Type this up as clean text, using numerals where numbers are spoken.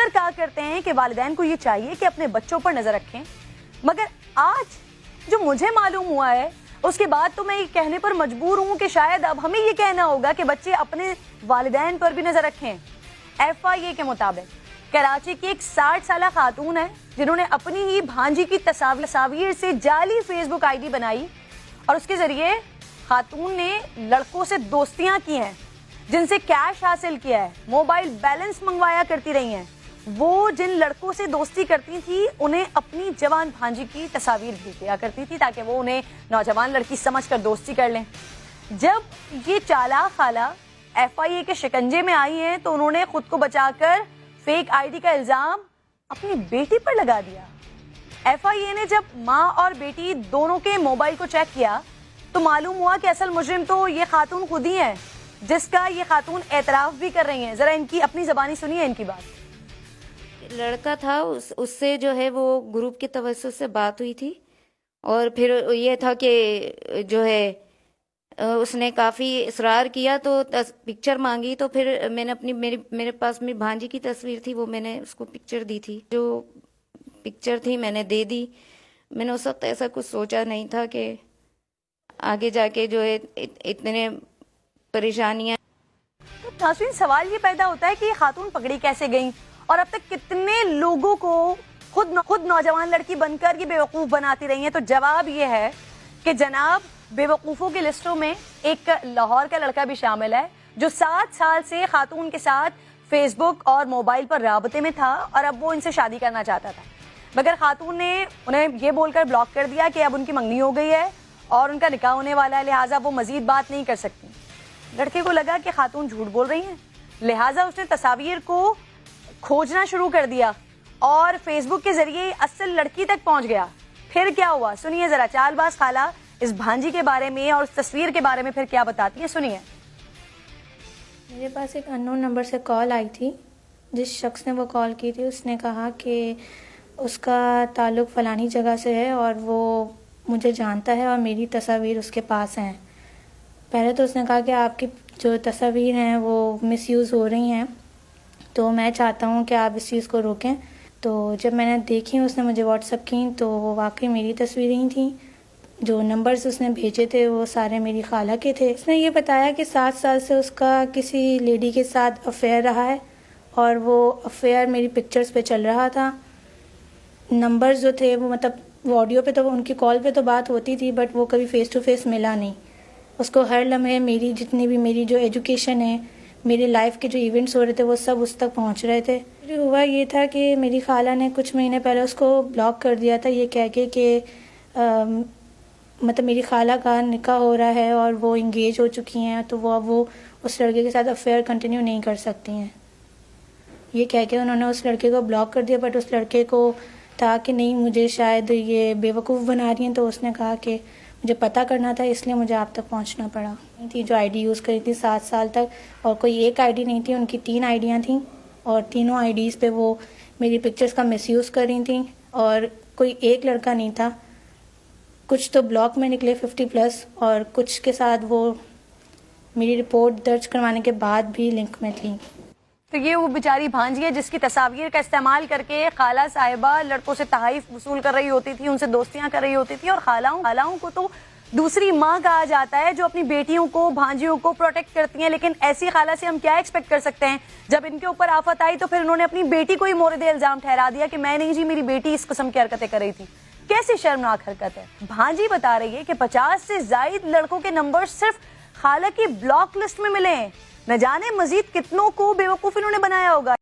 اکثر کہا کرتے ہیں کہ والدین کو یہ چاہیے کہ اپنے بچوں پر نظر رکھیں، مگر آج جو مجھے معلوم ہوا ہے اس کے بعد تو میں یہ کہنے پر مجبور ہوں کہ شاید اب ہمیں یہ کہنا ہوگا کہ بچے اپنے والدین پر بھی نظر رکھیں۔ FIA کے مطابق کراچی کی ایک 60 سالہ خاتون ہے جنہوں نے اپنی ہی بھانجی کی تصاویر سے جعلی فیس بک ID بنائی اور اس کے ذریعے خاتون نے لڑکوں سے دوستیاں کی ہیں، جن سے کیش حاصل کیا ہے، موبائل بیلنس منگوایا کرتی رہی ہیں۔ وہ جن لڑکوں سے دوستی کرتی تھی انہیں اپنی جوان بھانجی کی تصاویر بھیج دیا کرتی تھی تاکہ وہ انہیں نوجوان لڑکی سمجھ کر دوستی کر لیں۔ جب یہ چالاک خالہ FIA کے شکنجے میں آئی ہیں تو انہوں نے خود کو بچا کر فیک ID کا الزام اپنی بیٹی پر لگا دیا۔ FIA نے جب ماں اور بیٹی دونوں کے موبائل کو چیک کیا تو معلوم ہوا کہ اصل مجرم تو یہ خاتون خود ہی ہے، جس کا یہ خاتون اعتراف بھی کر رہی ہیں۔ ذرا ان کی اپنی زبانی سنیے ان کی بات۔ لڑکا تھا، اس سے جو ہے وہ گروپ کے توسط سے بات ہوئی تھی، اور پھر یہ تھا کہ جو ہے اس نے کافی اصرار کیا تو پکچر مانگی، تو پھر میں نے میرے پاس میری بھانجی کی تصویر تھی، وہ میں نے اس کو پکچر دی تھی، جو پکچر تھی میں نے دے دی۔ میں نے اس وقت ایسا کچھ سوچا نہیں تھا کہ آگے جا کے جو ہے اتنے پریشانیاں۔ تو ناظرین سوال یہ پیدا ہوتا ہے کہ یہ خاتون پکڑی کیسے گئیں اور اب تک کتنے لوگوں کو خود نوجوان لڑکی بن کر یہ بیوقوف بناتی رہی ہیں؟ تو جواب یہ ہے کہ جناب بیوقوفوں کی لسٹوں میں ایک لاہور کا لڑکا بھی شامل ہے جو 7 سال سے خاتون کے ساتھ فیس بک اور موبائل پر رابطے میں تھا اور اب وہ ان سے شادی کرنا چاہتا تھا، مگر خاتون نے انہیں یہ بول کر بلاک کر دیا کہ اب ان کی منگنی ہو گئی ہے اور ان کا نکاح ہونے والا ہے، لہٰذا وہ مزید بات نہیں کر سکتی۔ لڑکے کو لگا کہ خاتون جھوٹ بول رہی ہیں، لہٰذا اس نے تصاویر کو کھوجنا شروع کر دیا اور فیس بک کے ذریعے اصل لڑکی تک پہنچ گیا۔ پھر کیا ہوا سنیے ذرا، چال باز خالہ اس بھانجی کے بارے میں اور اس تصویر کے بارے میں پھر کیا بتاتی ہیں، سنیے۔ میرے پاس ایک اننون نمبر سے کال آئی تھی، جس شخص نے وہ کال کی تھی اس نے کہا کہ اس کا تعلق فلانی جگہ سے ہے اور وہ مجھے جانتا ہے اور میری تصاویر اس کے پاس ہیں۔ پہلے تو اس نے کہا کہ آپ کی جو تصاویر ہیں وہ مس یوز ہو رہی ہیں، تو میں چاہتا ہوں کہ آپ اس چیز کو روکیں۔ تو جب میں نے دیکھی اس نے مجھے واٹس ایپ کی تو وہ واقعی میری تصویریں تھیں، جو نمبرز اس نے بھیجے تھے وہ سارے میری خالہ کے تھے۔ اس نے یہ بتایا کہ 7 سال سے اس کا کسی لیڈی کے ساتھ افیئر رہا ہے اور وہ افیئر میری پکچرز پہ چل رہا تھا۔ نمبرز جو تھے وہ مطلب آڈیو پہ تو ان کی کال پہ تو بات ہوتی تھی، بٹ وہ کبھی فیس ٹو فیس ملا نہیں۔ اس کو ہر لمحے میری جتنی بھی میری جو ایجوکیشن ہے، میری لائف کے جو ایونٹس ہو رہے تھے وہ سب اس تک پہنچ رہے تھے۔ جو ہوا یہ تھا کہ میری خالہ نے کچھ مہینے پہلے اس کو بلاک کر دیا تھا، یہ کہہ کے کہ مطلب میری خالہ کا نکاح ہو رہا ہے اور وہ انگیج ہو چکی ہیں، تو اب وہ اس لڑکے کے ساتھ افیئر کنٹینیو نہیں کر سکتی ہیں۔ یہ کہہ کے انہوں نے اس لڑکے کو بلاک کر دیا، بٹ اس لڑکے کو تھا کہ نہیں مجھے شاید یہ بیوقوف بنا رہی ہیں، تو اس نے کہا کہ مجھے پتہ کرنا تھا، اس لیے مجھے آپ تک پہنچنا پڑا۔ تھی جو ID یوز کری تھی 7 سال تک، اور کوئی ایک ID نہیں تھی، ان کی 3 آئیڈیاں تھیں اور تینوں IDs پہ وہ میری پکچرز کا مس یوز کر رہی تھیں، اور کوئی ایک لڑکا نہیں تھا، کچھ تو بلاک میں نکلے 50+ اور کچھ کے ساتھ وہ میری رپورٹ درج کروانے کے بعد بھی لنک میں تھیں۔ تو یہ وہ بیچاری بھانجی ہے جس کی تصاویر کا استعمال کر کے خالہ صاحبہ لڑکوں سے تحائف وصول کر رہی ہوتی تھی، ان سے دوستیاں کر رہی ہوتی تھی، اور خالہوں کو تو دوسری ماں کہا جاتا ہے جو اپنی بیٹیوں کو بھانجیوں کو پروٹیکٹ کرتی ہیں، لیکن ایسی خالہ سے ہم کیا ایکسپیکٹ کر سکتے ہیں؟ جب ان کے اوپر آفت آئی تو پھر انہوں نے اپنی بیٹی کو ہی مورد الزام ٹھہرا دیا کہ میں نہیں جی، میری بیٹی اس قسم کی حرکتیں کر رہی تھی۔ کیسی شرمناک حرکت ہے۔ بھانجی بتا رہی ہے کہ 50 سے زائد لڑکوں کے نمبر صرف خالہ کی بلاک لسٹ میں ملے ہیں، نہ جانے مزید کتنوں کو بیوقوف انہوں نے بنایا ہوگا۔